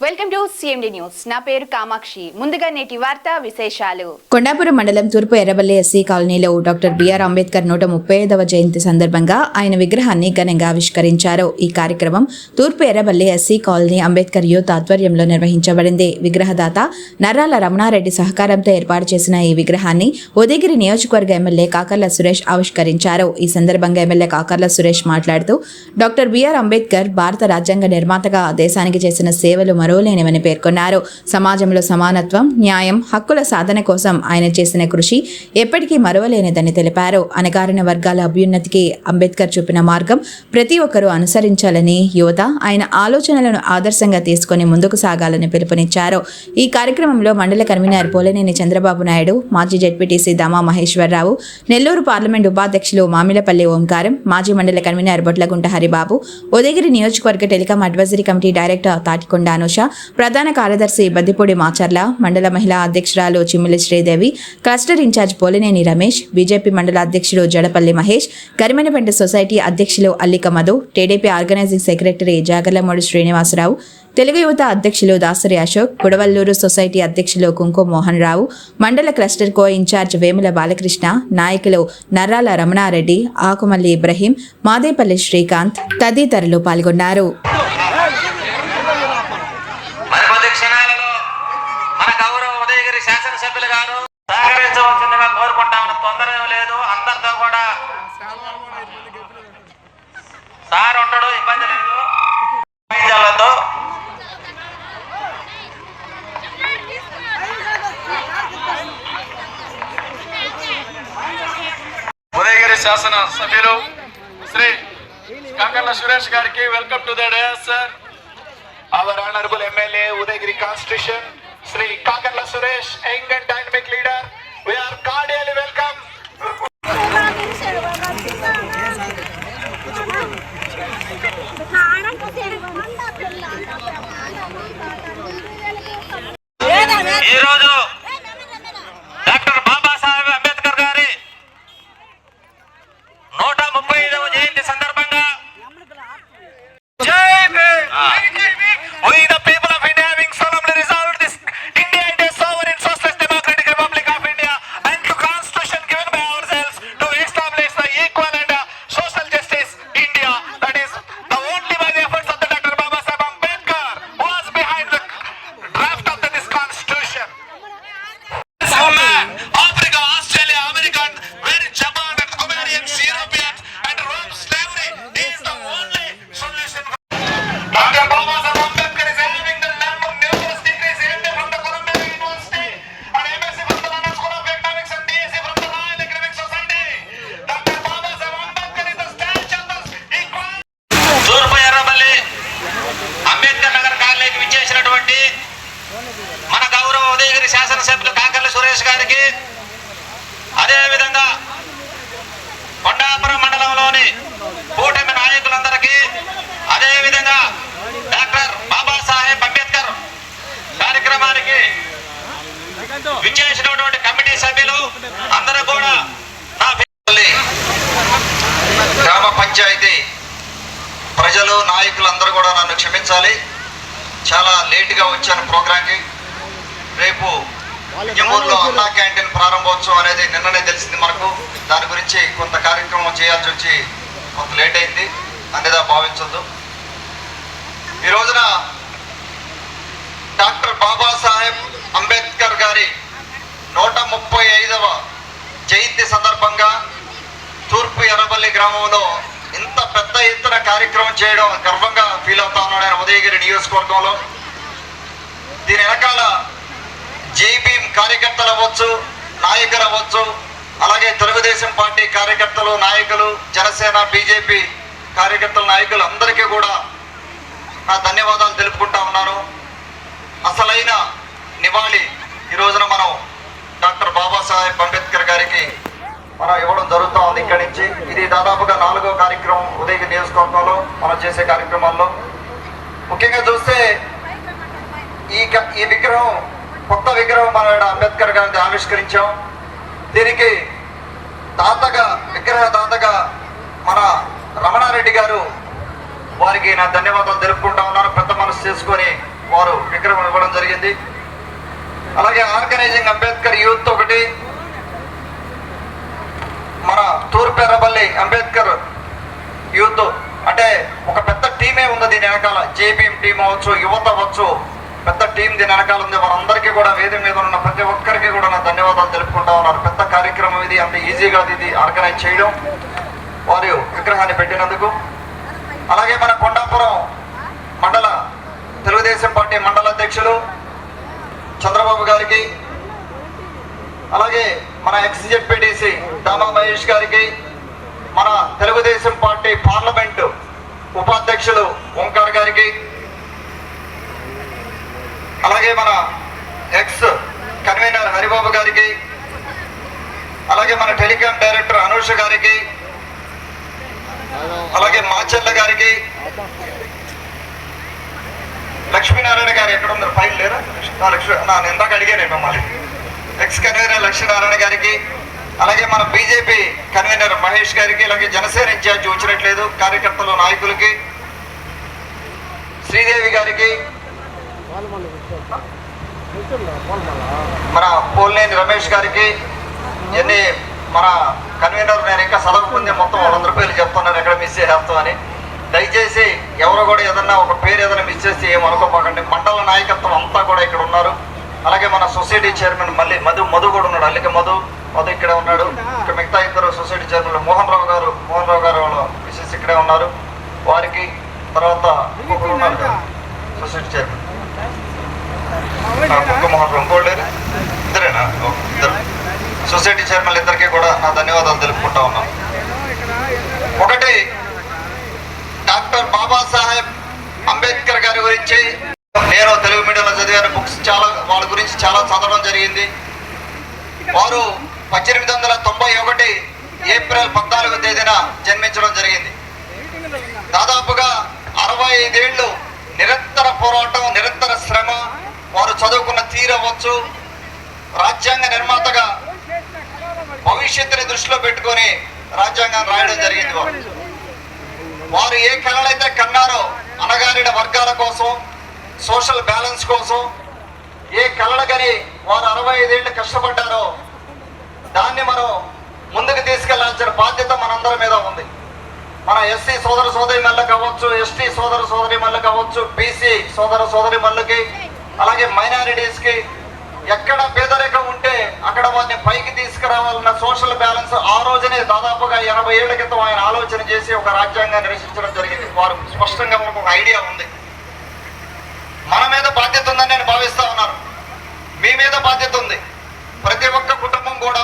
Welcome to CMD news. నా పేరు కామాక్షి. ముందుగా నేటి వార్తా విశేషాలు. కొండాపురం మండలం తూర్పు ఎర్రబల్లి ఎస్సీ కాలనీలో డాక్టర్ బిఆర్ అంబేద్కర్ 135వ జయంతి సందర్భంగా ఆయన విగ్రహాన్ని ఘనంగా ఆవిష్కరించారు. ఈ కార్యక్రమం తూర్పు Errabelli SC colony Ambedkar youth ఆధ్వర్యంలో నిర్వహించబడింది. విగ్రహదాత నర్రాల రమణారెడ్డి సహకారంతో ఏర్పాటు చేసిన ఈ విగ్రహాన్ని ఉదయగిరి నియోజకవర్గ ఎమ్మెల్యే కాకర్ల సురేష్ ఆవిష్కరించారు. ఈ సందర్భంగా ఎమ్మెల్యే కాకర్ల సురేష్ మాట్లాడుతూ డాక్టర్ బిఆర్ అంబేద్కర్ భారత రాజ్యాంగ నిర్మాతగా దేశానికి చేసిన సేవలు మరోలేనివని పేర్కొన్నారు. సమాజంలో సమానత్వం, న్యాయం, హక్కుల సాధన కోసం ఆయన చేసిన కృషి ఎప్పటికీ మరువలేనిదని తెలిపారు. అణగారిన వర్గాల అభ్యున్నతికి అంబేద్కర్ చూపిన మార్గం ప్రతి ఒక్కరూ అనుసరించాలని, యువత ఆయన ఆలోచనలను ఆదర్శంగా తీసుకుని ముందుకు సాగాలని పిలుపునిచ్చారు. ఈ కార్యక్రమంలో మండల కన్వీనర్ పోలేనేని చంద్రబాబు నాయుడు, మాజీ జెడ్పీటీసీ దామా మహేశ్వరరావు, నెల్లూరు పార్లమెంట్ ఉపాధ్యక్షులు మామిలపల్లి ఓంకారం, మాజీ మండల కన్వీనర్ బొట్లగుంట హరిబాబు, ఉదయగిరి నియోజకవర్గ telecom advisory committee director Tatikonda Anusha, ప్రధాన కార్యదర్శి బద్దిపూడి మాచర్ల, మండల మహిళా అధ్యక్షురాలు Chimmili Sridevi, cluster incharge Polineni Ramesh, BJP మండల అధ్యక్షుడు జడపల్లి మహేష్, కరిమనపెంట సొసైటీ అధ్యక్షులు Allika Madhu, TDP organising secretary Jagarlamudi Srinivasarao, Telugu యువత అధ్యక్షులు దాసరి అశోక్, కుడవల్లూరు సొసైటీ అధ్యక్షులు కుంకు మోహన్ రావు, మండల క్లస్టర్ కో ఇన్ఛార్జ్ వేముల బాలకృష్ణ, నాయకులు నర్రాల రమణారెడ్డి, ఆకుమల్లి ఇబ్రహీం, మాదేపల్లి శ్రీకాంత్ తదితరులు పాల్గొన్నారు. శాసనసభ్యులు గారు సహకరించవలసిందిగా కోరుకుంటామని తొందర లేదు. అందరితో కూడా సార్ ఉండడు, ఇబ్బంది లేదు. ఉదయగిరి శాసన సభ్యులు శ్రీ కాకర్ల సురేష్ గారికి welcome to the dais sir. Our honourable MLA Udayagiri constitution Sri Kakarla Suresh, young and dynamic leader. We are cordially welcome. ఈ రోజు డాక్టర్ బాబాసాహెబ్ అంబేద్కర్ గారి 135వ జయంతి సందర్భంగా జై Bhim. We the people of India having solemnly resolved this India is a sovereign socialist democratic republic of India and the constitution given by ourselves to establish the equal and social justice India, that is the only by the efforts of the Dr. Baba Saheb Ambedkar who was behind the draft of this constitution. Africa, Australia, America, where Japan and Comorians, Europeans and Rome slavery is the only solution. Dr. Baba Saheb Ambedkar is having the numerous degrees ended from the Columbia University and MSc from the London School of Economics and DSc from the Royal Economic Society. Dr. Baba Saheb Ambedkar is the statue of the equal. తూర్పు ఎర్రబల్లి అంబేద్కర్ నగర్ కాలనీకి విచ్చేసినటువంటి మన గౌరవ ఉదయగిరి శాసనసభ్యులు కాకర్ల సురేష్ గారికి, అదేవిధంగా కొండాపురం మండలంలోని కూటమి నాయకులందరికీ, అదేవిధంగా డాక్టర్ బాబాసాహెబ్ అంబేద్కర్ కార్యక్రమానికి విచ్చేసినటువంటి కమిటీ సభ్యులు అందరూ కూడా నా గ్రామ పంచాయతీ ప్రజలు నాయకులందరూ కూడా నన్ను క్షమించాలి. చాలా లేటుగా వచ్చాను ప్రోగ్రాంకి. రేపు జమ్మూరులో అన్నా క్యాంటీన్ ప్రారంభోత్సవం అనేది నిన్ననే తెలిసింది మనకు. దాని గురించి కొంత కార్యక్రమం చేయాల్సి వచ్చి కొంత లేట్ అయింది అనేదా భావించొద్దు. ఈ రోజున డాక్టర్ బాబాసాహెబ్ అంబేద్కర్ గారి 135వ జయంతి సందర్భంగా తూర్పు ఎర్రబల్లి గ్రామంలో ఇంత పెద్ద ఎత్తున కార్యక్రమం చేయడం గర్వంగా ఫీల్ అవుతా ఉన్నాడు ఆయన ఉదయగిరి నియోజకవర్గంలో. దీని వెనకాల జై భీమ్ కార్యకర్తలు అవ్వచ్చు, నాయకులు అవ్వచ్చు, అలాగే తెలుగుదేశం పార్టీ కార్యకర్తలు, నాయకులు, జనసేన, బీజేపీ కార్యకర్తల నాయకులు అందరికీ కూడా నా ధన్యవాదాలు తెలుపుకుంటా ఉన్నాను. అసలైన నివాళి ఈ రోజున మనం డాక్టర్ బాబాసాహెబ్ అంబేద్కర్ గారికి మనం ఇవ్వడం జరుగుతూ ఉంది. ఇక్కడి నుంచి ఇది దాదాపుగా 4వ కార్యక్రమం ఉదయగిరి నియోజకవర్గంలో మనం చేసే కార్యక్రమాల్లో. ముఖ్యంగా చూస్తే ఈ విగ్రహం కొత్త విగ్రహం మన అంబేద్కర్ గారిని ఆవిష్కరించాం. దీనికి విగ్రహ దాతగా మన రమణారెడ్డి గారు, వారికి నా ధన్యవాదాలు తెలుపుకుంటా ఉన్నాను. పెద్ద మనసు చేసుకొని వారు విగ్రహం ఇవ్వడం జరిగింది. అలాగే ఆర్గనైజింగ్ అంబేద్కర్ యూత్ ఒకటి, మన తూర్పు ఎర్రబల్లి అంబేద్కర్ యూత్ అంటే ఒక పెద్ద టీమే ఉంది దీని వెనకాల. జేబీఎం టీం అవ్వచ్చు, యువత అవ్వచ్చు, పెద్ద టీం దీని వెనకాల ఉంది. వారందరికీ కూడా వేదిక మీద ఉన్న ప్రతి ఒక్కరికి కూడా నా ధన్యవాదాలు తెలుపుకుంటా ఉన్నారు. పెద్ద కార్యక్రమం ఇది, అంత ఈజీగా ఇది ఆర్గనైజ్ చేయడం, వారు విగ్రహాన్ని పెట్టినందుకు. అలాగే మన కొండాపురం మండల తెలుగుదేశం పార్టీ మండల అధ్యక్షులు చంద్రబాబు గారికి, అలాగే మన ఎక్స్జెడ్పీటీసీ దామా మహేష్ గారికి, మన తెలుగుదేశం పార్టీ పార్లమెంటు ఉపాధ్యక్షులు ఓంకార్ గారికి, అలాగే మన ఎక్స్ కన్వీనర్ హరిబాబు గారికి, అలాగే మన టెలికాం డైరెక్టర్ అనూష గారికి, అలాగే మాచెల్ల గారికి, లక్ష్మీనారాయణ గారు ఎక్కడ ఉన్నారు? ఫైల్ లేదా? నేను ఇందాక అడిగాను మిమ్మల్ని. ఎక్స్ కన్వీనర్ లక్ష్మీనారాయణ గారికి, అలాగే మన బీజేపీ కన్వీనర్ మహేష్ గారికి, అలాగే జనసేన ఇన్ఛార్జ్ వచ్చినట్లేదు కార్యకర్తలు నాయకులకి, శ్రీదేవి గారికి, మన పోల్నేని రమేష్ గారికి, ఎన్ని మన కన్వీనర్ నేను ఇంకా చదవకుందే మొత్తం 100 రూపాయలు చెప్తున్నారు ఎక్కడ మిస్ చేస్తాం అని. దయచేసి ఎవరు కూడా ఏదన్నా ఒక పేరు ఏదైనా మిస్ చేస్తే ఏమనుకోపోకండి. మండల నాయకత్వం అంతా కూడా ఇక్కడ ఉన్నారు. అలాగే మన సొసైటీ చైర్మన్ మళ్ళీ మధు కూడా ఉన్నాడు. అల్లిక మధు ఇక్కడే ఉన్నాడు. ఇక మిగతా ఇద్దరు సొసైటీ చైర్మన్ మోహన్ రావు గారు వాళ్ళ మిసెస్ ఇక్కడే ఉన్నారు. వారికి తర్వాత ఇంకొకరు ఉన్నారు సొసైటీ చైర్మన్ మోహన్ రావు, ఇంకోళ్ళు ఇద్దరేనా? ఇద్దరు సొసైటీ చైర్మన్ ఇద్దరికి కూడా నా ధన్యవాదాలు తెలుపుకుంటా ఉన్నాం. ఒకటి, డాక్టర్ బాబాసాహెబ్ అంబేద్కర్ గారి గురించి నేను తెలుగు మీడియంలో చదివాను. బుక్స్ వాళ్ళ గురించి చాలా చదవడం జరిగింది. వారు 1891 ఏప్రిల్ 14వ తేదీన జన్మించడం జరిగింది. దాదాపుగా 65 ఏళ్ళు నిరంతర పోరాటం, నిరంతర శ్రమ, వారు చదువుకున్న తీరవచ్చు, రాజ్యాంగ నిర్మాతగా భవిష్యత్తుని దృష్టిలో పెట్టుకొని రాజ్యాంగాన్ని రాయడం జరిగింది. వారు ఏ కళలైతే కన్నారో అణగారిన వర్గాల కోసం, సోషల్ బ్యాలెన్స్ కోసం ఏ కళలు కానీ వారు 65 ఏళ్ళు కష్టపడ్డారో దాన్ని మనం ముందుకు తీసుకెళ్లాల్సిన బాధ్యత మనందరి మీద ఉంది. మన ఎస్సీ సోదర సోదరి మళ్ళకి అవ్వచ్చు, ఎస్టీ సోదర సోదరి మళ్ళకి అవ్వచ్చు, బీసీ సోదర సోదరి మళ్ళకి, అలాగే మైనారిటీస్కి ఎక్కడ పేదరికం ఉంటే అక్కడ వారిని పైకి తీసుకురావాలన్న సోషల్ బ్యాలెన్స్ ఆ రోజునే దాదాపుగా 80 ఏళ్ల క్రితం ఆయన ఆలోచన చేసి ఒక రాజ్యాంగాన్ని రచించడం జరిగింది. వారు స్పష్టంగా మనకు ఒక ఐడియా ఉంది. మన మీద బాధ్యత ఉందని నేను భావిస్తా ఉన్నాను. మీ మీద బాధ్యత ఉంది. ప్రతి ఒక్క కుటుంబం కూడా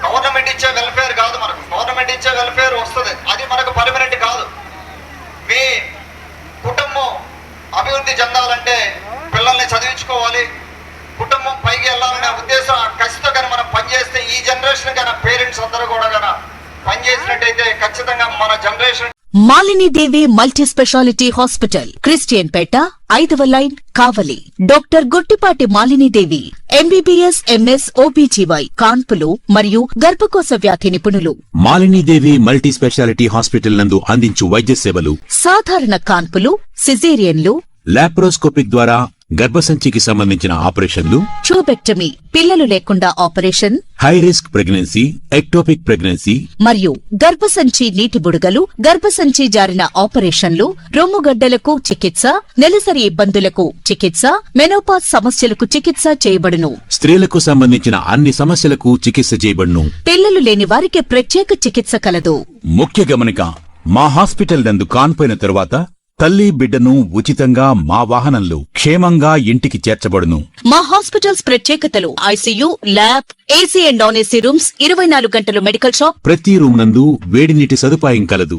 గవర్నమెంట్ ఇచ్చే వెల్ఫేర్ కాదు, మనకు గవర్నమెంట్ ఇచ్చే వెల్ఫేర్ వస్తుంది, అది మనకు పర్మనెంట్ కాదు. మీ కుటుంబం అభివృద్ధి చెందాలంటే పిల్లల్ని చదివించుకోవాలి, కుటుంబం పైకి వెళ్ళాలనే ఉద్దేశం కసితో కానీ మనం పనిచేస్తే ఈ జనరేషన్ కానీ పేరెంట్స్ అందరూ కూడా కానీ పనిచేసినట్టయితే ఖచ్చితంగా మన జనరేషన్. మాలిని దేవి మల్టీ స్పెషాలిటీ హాస్పిటల్, క్రిస్టియన్ పేట, 5వ లైన్, కావలి. డాక్టర్ గుట్టిపాటి మాలిని దేవి ఎంబీబీఎస్, ఎంఎస్, ఓబీజీవై, కాన్పులు మరియు గర్భకోశ వ్యాధి నిపుణులు. మాలిని దేవి మల్టీ స్పెషాలిటీ హాస్పిటల్ నందు అందించు వైద్య సేవలు: సాధారణ కాన్పులు, సిజేరియన్లు, లాప్రోస్కోపిక్ ద్వారా గర్భసంచికి సంబంధించిన ఆపరేషన్లు, ట్యూబెక్టమీ, పిల్లలు లేకుండా operation, high risk pregnancy, ectopic pregnancy మరియు గర్భసంచి నీటి బుడగలు, గర్భసంచి జారిన ఆపరేషన్లు, రొమ్ముగడ్డలకు చికిత్స, నెలసరి ఇబ్బందులకు చికిత్స, మెనోపాజ్ సమస్యలకు చికిత్స చేయబడును. స్త్రీలకు సంబంధించిన అన్ని సమస్యలకు చికిత్స చేయబడును. పిల్లలు లేని వారికి ప్రత్యేక చికిత్స కలదు. ముఖ్య గమనిక: మా హాస్పిటల్ నందు కాన్పోయిన తరువాత తల్లి బిడ్డను ఉచితంగా మా వాహనంలో క్షేమంగా ఇంటికి చేర్చబడును. మా హాస్పిటల్స్ ప్రత్యేకతలు: ICU, lab, AC and non AC rooms, 24 గంటలు మెడికల్ షాప్, ప్రతి రూమ్ నందు వేడి నీటి సదుపాయం కలదు.